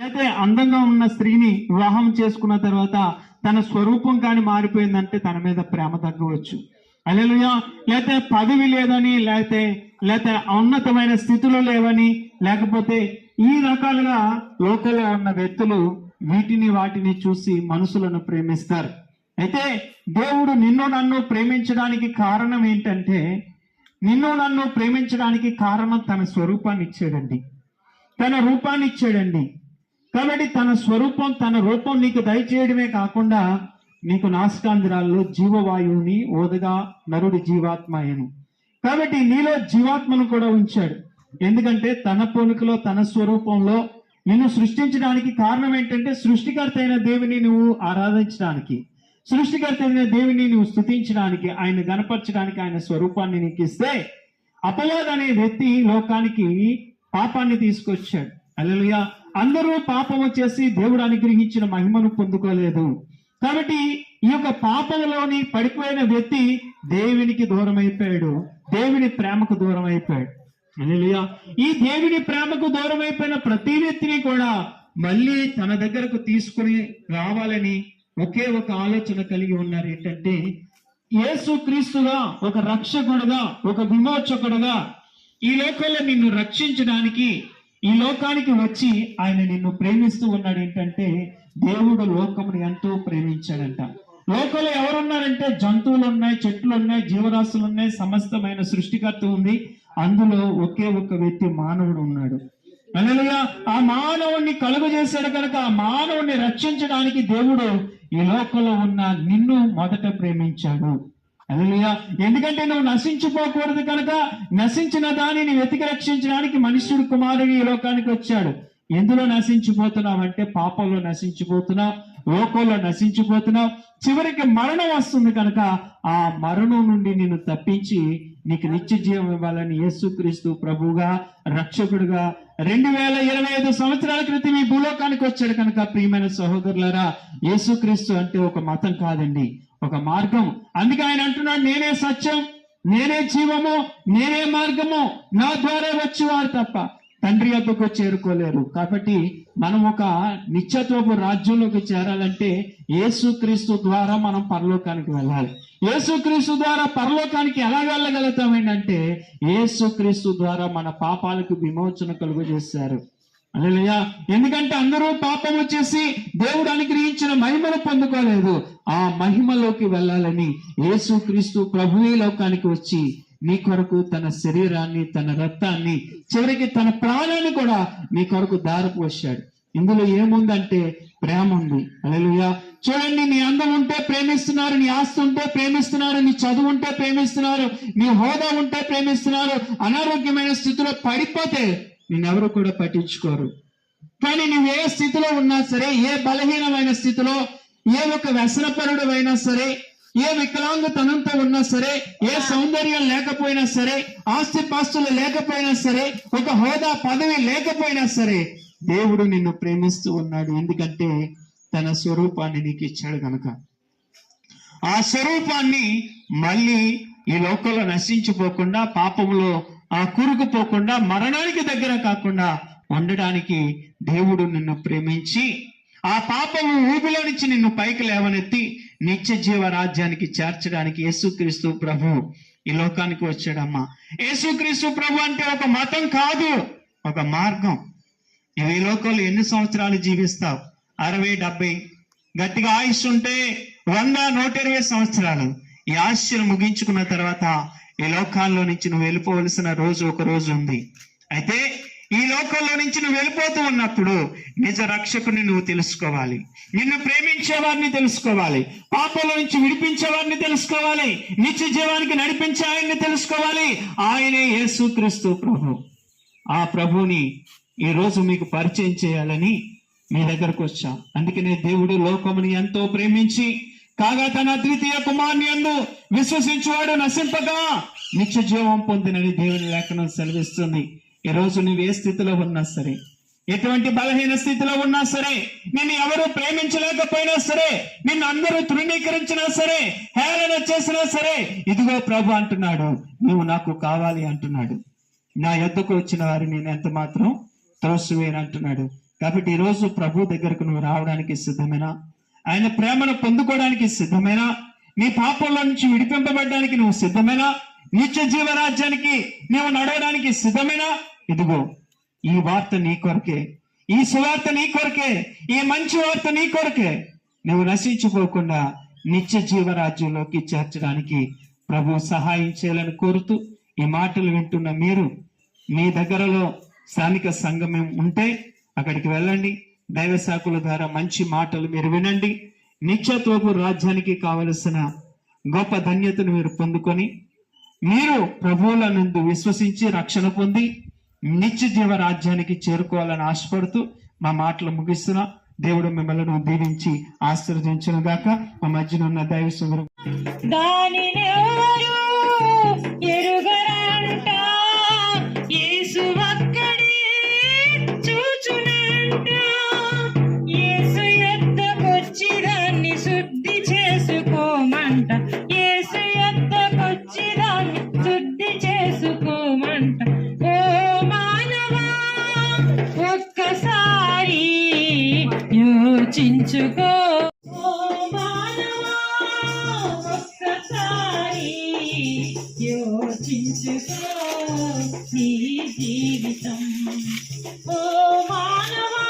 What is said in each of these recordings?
అయితే అందంగా ఉన్న స్త్రీని వివాహం చేసుకున్న తర్వాత తన స్వరూపం కానీ మారిపోయిందంటే తన మీద ప్రేమ తగ్గవచ్చు. హల్లెలూయా. లేకపోతే పదవి లేదని, లేకపోతే ఉన్నతమైన స్థితిలో లేవని, లేకపోతే ఈ రకాలుగా లోకంలో ఉన్న వ్యక్తులు వాటిని చూసి మనుషులను ప్రేమిస్తారు. అయితే దేవుడు నిన్ను నన్ను ప్రేమించడానికి కారణం ఏంటంటే, నిన్ను నన్ను ప్రేమించడానికి కారణం తన స్వరూపాన్ని ఇచ్చాడండి, తన రూపాన్ని ఇచ్చాడండి. కాబట్టి తన స్వరూపం, తన రూపం నీకు దయచేయడమే కాకుండా నీకు నాసికాంధ్రాల్లో జీవవాయువుని ఓదగా నరుడి జీవాత్మ అయ్యను. కాబట్టి నీలో జీవాత్మను కూడా ఉంచాడు. ఎందుకంటే తన పోలికలో తన స్వరూపంలో నిన్ను సృష్టించడానికి కారణం ఏంటంటే, సృష్టికర్త అయిన దేవుని నువ్వు ఆరాధించడానికి, సృష్టికర్త అయిన దేవుని నువ్వు స్తుతించడానికి, ఆయన గణపరచడానికి ఆయన స్వరూపాన్ని నీకు ఇస్తే, అపవాది అనే వ్యక్తి లోకానికి పాపాన్ని తీసుకొచ్చాడు. హల్లెలూయా. అందరూ పాపము చేసి దేవుడు అనుగ్రహించిన మహిమను పొందుకోలేదు. కాబట్టి ఈ యొక్క పాపంలోని పడిపోయిన వ్యక్తి దేవునికి దూరం అయిపోయాడు, దేవుని ప్రేమకు దూరం అయిపోయాడు. హల్లెలూయా. ఈ దేవుని ప్రేమకు దూరం అయిపోయిన ప్రతి వ్యక్తిని కూడా మళ్ళీ తన దగ్గరకు తీసుకుని రావాలని ఒకే ఒక ఆలోచన కలిగి ఉన్నారు. ఏంటంటే, యేసు క్రీస్తుగా, ఒక రక్షకుడుగా, ఒక విమోచకుడుగా ఈ లోకంలో నిన్ను రక్షించడానికి ఈ లోకానికి వచ్చి ఆయన నిన్ను ప్రేమిస్తూ ఉన్నాడు. ఏంటంటే, దేవుడు లోకమును ఎంతో ప్రేమించాడంట. లోకంలో ఎవరున్నారంటే, జంతువులు ఉన్నాయి, చెట్లు ఉన్నాయి, జీవరాశులు ఉన్నాయి, సమస్తమైన సృష్టికర్త ఉంది. అందులో ఒకే ఒక వ్యక్తి మానవుడు ఉన్నాడు. హల్లెలూయా. ఆ మానవుణ్ణి కలుగు చేశాడు కనుక ఆ మానవుణ్ణి రక్షించడానికి దేవుడు ఈ లోకంలో ఉన్న నిన్ను మొదట ప్రేమించాడు. హల్లెలూయా. ఎందుకంటే నువ్వు నశించిపోకూడదు కనుక నశించిన దానిని వెతికి రక్షించడానికి మనుష్యుడు కుమారుడు ఈ లోకానికి వచ్చాడు. ఎందులో నశించిపోతున్నావు అంటే, పాపంలో నశించిపోతున్నావు, లోకంలో నశించిపోతున్నావు. చివరికి మరణం వస్తుంది కనుక ఆ మరణం నుండి నిన్ను తప్పించి నీకు నిత్య జీవం ఇవ్వాలని యేసుక్రీస్తు ప్రభువుగా, రక్షకుడుగా 2025 సంవత్సరాల క్రితం ఈ భూలోకానికి వచ్చాడు కనుక, ప్రియమైన సహోదరులారా, యేసుక్రీస్తు అంటే ఒక మతం కాదండి, ఒక మార్గం. అందుకే ఆయన అంటున్నాడు, నేనే సత్యం, నేనే జీవము, నేనే మార్గము, నా ద్వారా వచ్చేవారు తప్ప తండ్రి యొద్దకు చేరుకోలేరు. కాబట్టి మనం ఒక నిత్యత్వపు రాజ్యంలోకి చేరాలంటే యేసుక్రీస్తు ద్వారా మనం పరలోకానికి వెళ్ళాలి. యేసుక్రీస్తు ద్వారా పరలోకానికి ఎలా వెళ్ళగలుగుతాం ఏంటంటే, యేసుక్రీస్తు ద్వారా మన పాపాలకు విమోచన కలుగు చేశారు. హల్లెలూయా. ఎందుకంటే అందరూ పాపము చేసి దేవుడు అనుగ్రహించిన మహిమను పొందుకోలేదు. ఆ మహిమలోకి వెళ్ళాలని యేసుక్రీస్తు ప్రభువే లోకానికి వచ్చి నీ కొరకు తన శరీరాన్ని, తన రక్తాన్ని, చివరికి తన ప్రాణాన్ని కూడా నీ కొరకు దారపోశాడు. ఇందులో ఏముందంటే ప్రేమ ఉంది. హల్లెలూయా. చూడండి, నీ అందం ఉంటే ప్రేమిస్తున్నారు, నీ ఆస్తి ఉంటే ప్రేమిస్తున్నారు, నీ చదువు ఉంటే ప్రేమిస్తున్నారు, నీ హోదా ఉంటే ప్రేమిస్తున్నారు. అనారోగ్యమైన స్థితిలో పడిపోతే నిన్నెవరు కూడా పట్టించుకోరు. కానీ నువ్వు ఏ స్థితిలో ఉన్నా సరే, ఏ బలహీనమైన స్థితిలో, ఏ ఒక వ్యసనపరుడు అయినా సరే, ఏ వికలాంగతనంతో ఉన్నా సరే, ఏ సౌందర్యం లేకపోయినా సరే, ఆస్తి పాస్తులు లేకపోయినా సరే, ఒక హోదా పదవి లేకపోయినా సరే, దేవుడు నిన్ను ప్రేమిస్తూ ఉన్నాడు. ఎందుకంటే తన స్వరూపాన్ని నీకు ఇచ్చాడు కనుక. ఆ స్వరూపాన్ని మళ్ళీ ఈ లోకంలో నశించిపోకుండా, పాపంలో ఆ కూరుకుపోకుండా, మరణానికి దగ్గర కాకుండా ఉండడానికి దేవుడు నిన్ను ప్రేమించి ఆ పాపము ఊబిలో నుంచి నిన్ను పైకి లేవనెత్తి నిత్య జీవ రాజ్యానికి చేర్చడానికి యేసుక్రీస్తు ప్రభు ఈ లోకానికి వచ్చాడమ్మా. యేసుక్రీస్తు ప్రభు అంటే ఒక మతం కాదు, ఒక మార్గం. నువ్వు ఈ లోకంలో ఎన్ని సంవత్సరాలు జీవిస్తావు? 60, 70, గట్టిగా ఆయుష్ ఉంటే 100, 120 సంవత్సరాలు. ఈ ఆయుష్ను ముగించుకున్న తర్వాత ఈ లోకాల్లో నుంచి నువ్వు వెళ్ళిపోవలసిన రోజు ఒక రోజు ఉంది. అయితే ఈ లోకంలో నుంచి నువ్వు వెళ్ళిపోతూ ఉన్నప్పుడు నిజ రక్షకుని నువ్వు తెలుసుకోవాలి, నిన్ను ప్రేమించే వారిని తెలుసుకోవాలి, పాపంలో నుంచి విడిపించే వారిని తెలుసుకోవాలి, నిత్య జీవానికి నడిపించే ఆయన్ని తెలుసుకోవాలి. ఆయనే యేసుక్రీస్తు ప్రభు. ఆ ప్రభుని ఈ రోజు మీకు పరిచయం చేయాలని మీ దగ్గరకు వచ్చాం. అందుకనే దేవుడు లోకముని ఎంతో ప్రేమించి కాగా తన అద్వితీయ కుమారుని యందు విశ్వసించువాడు నశింపగా నిత్య జీవం పొందినని దేవుని లేఖనం సెలవిస్తుంది. ఈ రోజు నువ్వు ఏ స్థితిలో ఉన్నా సరే, ఎటువంటి బలహీన స్థితిలో ఉన్నా సరే, నిన్ను ఎవరు ప్రేమించలేకపోయినా సరే, నిన్ను అందరూ తృణీకరించినా సరే, హేళన చేసినా సరే, ఇదిగో ప్రభు అంటున్నాడు, నువ్వు నాకు కావాలి అంటున్నాడు. నా యొద్దకు వచ్చిన వారిని నేను ఎంత మాత్రం త్రోసివేయను అంటున్నాడు. కాబట్టి ఈరోజు ప్రభు దగ్గరకు నువ్వు రావడానికి సిద్ధమేనా? ఆయన ప్రేమను పొందుకోవడానికి సిద్ధమేనా? నీ పాపంలో నుంచి విడిపింపబడడానికి నువ్వు సిద్ధమేనా? నిత్య జీవరాజ్యానికి నువ్వు నడవడానికి సిద్ధమేనా? ఇదిగో ఈ వార్త నీ కొరకే, ఈ సువార్త నీ కొరకే, ఈ మంచి వార్త నీ కొరకే. నువ్వు నశించిపోకుండా నిత్య జీవరాజ్యంలోకి చేర్చడానికి ప్రభు సహాయం చేయాలని కోరుతూ ఈ మాటలు వింటున్న మీరు, మీ దగ్గరలో స్థానిక సంఘం ఉంటే అక్కడికి వెళ్ళండి. దైవ శాఖల ద్వారా మంచి మాటలు మీరు వినండి. నిత్యత్వపు రాజ్యానికి కావలసిన గొప్ప ధన్యతను మీరు పొందుకొని మీరు ప్రభువుల నందు విశ్వసించి రక్షణ పొంది నిత్య జీవ రాజ్యానికి చేరుకోవాలని ఆశపడుతూ మా మాటలు ముగిస్తున్నా. దేవుడు మిమ్మల్ని దీవించి ఆశీర్వదించును గాక. మా మధ్యన ఉన్న దైవ సుందరం ఎరుగరంట యేసు ఒక్కడే చూచునంట. యేసు యొద్దకొచ్చి దాన్ని శుద్ధి చేసుకోమంట. యేసు యొద్దకొచ్చి దాన్ని శుద్ధి చేసుకోమంట. ఓ మానవా ఒక్కసారి యోచించుకో. యోచించుకో నీ జీవితం. ఓ మానవా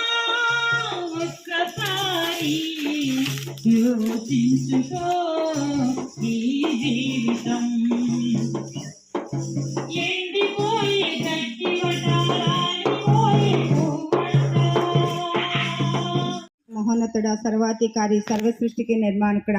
ఒక్కసారి యోచించుకో నీ జీవితం. ఎండిపోయి గట్టి వటారాలిపోయి మహోన్నతుడ, సర్వాధికారి, సర్వ సృష్టికి నిర్మాణకుడ,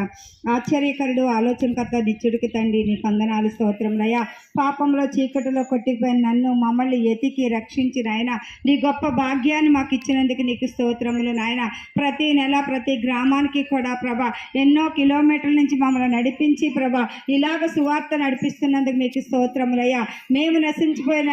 ఆశ్చర్యకరుడు, ఆలోచనకర్త, నిత్యుడికి తండ్రి, నీ వందనాలు, స్తోత్రములయ్యా. పాపంలో చీకటిలో కొట్టిపోయిన నన్ను మమ్మల్ని ఎతికి రక్షించి నాయన నీ గొప్ప భాగ్యాన్ని మాకు ఇచ్చినందుకు నీకు స్తోత్రములు నాయన. ప్రతి నెల ప్రతి గ్రామానికి కూడా ప్రభా ఎన్నో కిలోమీటర్ల నుంచి మమ్మల్ని నడిపించి ప్రభా ఇలాగ సువార్త నడిపిస్తున్నందుకు మీకు స్తోత్రములయ్యా. మేము నశించిపోయిన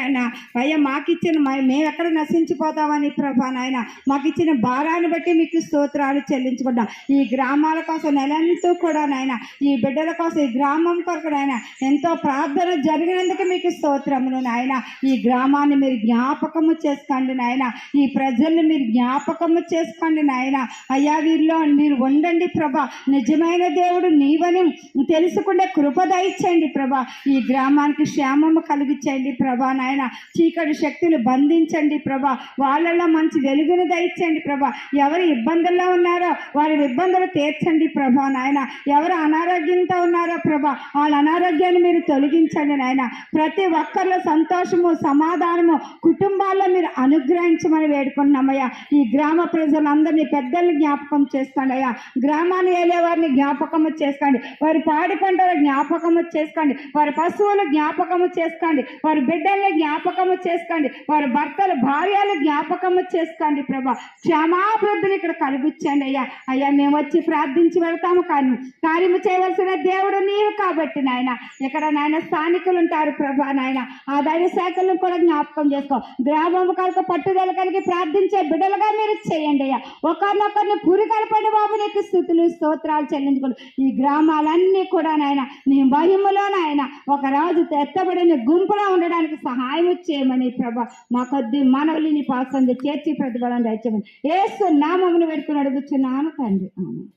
అయ్యా మాకిచ్చిన మేము ఎక్కడ నశించిపోతామని ప్రభా నాయన మాకిచ్చిన భారాన్ని బట్టి మీకు స్తోత్రాలు చెల్లించుకుంటాం. ఈ గ్రామాల కోసం నెలంతా కూడా నాయన ఈ బిడ్డల కోసం ఈ గ్రామం కొరకు నాయన ఎంతో ప్రార్థన జరిగినందుకు మీకు స్తోత్రములు నాయన. ఈ గ్రామాన్ని మీరు జ్ఞాపకము చేసుకోండి నాయన. ఈ ప్రజల్ని మీరు జ్ఞాపకము చేసుకోండి నాయన. అయ్యా వీరిలో మీరు ఉండండి ప్రభా. నిజమైన దేవుడు నీవని తెలుసుకుంటే కృప దయచేయండి ప్రభా. ఈ గ్రామానికి క్షేమము కలిగించండి ప్రభా నాయన. చీకటి శక్తులు బంధించండి ప్రభా. వాళ్ళలో మంచి వెలుగును దయచేయండి ప్రభా. ఎవరు ఇబ్బందుల్లో ఉన్నారో వారి ఇబ్బందులు తీర్చండి ప్రభా నాయన. ఎవరు అనారోగ్యంతో ఉన్నారో ప్రభా వాళ్ళ అనారోగ్యాన్ని మీరు తొలగించండి నాయన. ప్రతి ఒక్కరిలో సంతోషము సమాధానము కుటుంబాల్లో మీరు అనుగ్రహించమని వేడుకుంటున్నామయ్యా. ఈ గ్రామ ప్రజలందరినీ పెద్దల్ని జ్ఞాపకం చేసుకోండి అయ్యా. గ్రామాన్ని వెళ్ళే వారిని జ్ఞాపకము చేసుకోండి. వారి పాడి పంటల జ్ఞాపకము చేసుకోండి. వారి పశువులు జ్ఞాపకము చేసుకోండి. వారి బిడ్డల్ని జ్ఞాపకము చేసుకోండి. వారి భర్తలు భార్యలు జ్ఞాపకము చేసుకోండి ప్రభా. క్షమాభివృద్ధిని ఇక్కడ కలిగించండి అయ్యా. అయ్యా మేము వచ్చి ప్రార్థించి వెళ్తాము కానీ కార్యము చేయవలసిన దేవుడు నీవు కాబట్టి నాయన. ఇక్కడ నాయన స్థానికులు ఉంటారు ప్రభా నాయన. ఆ దైవ శాఖలను కూడా జ్ఞాపకం చేసుకో. గ్రామం కనుక పట్టుదల కలిగి ప్రార్థించే బిడ్డలుగా మీరు చేయండి అయ్యా. ఒకరినొకరిని పురి కలపండి బాబు. నీకు స్తుతులు స్తోత్రాలు చెల్లించుకోండి. ఈ గ్రామాలన్నీ కూడా నాయన నీ మహిమలో నాయన ఒక రాజు ఎత్తబడిన గుంపులో ఉండడానికి సహాయం చేయమని ప్రభా మా కొద్ది మనవులు నీ పాసంది చేర్చి ప్రతిఫలం దయచేయమని యేసు నామమును పెట్టుకుని అడుగుచున్నాను తండ్రి. ఆమేన్.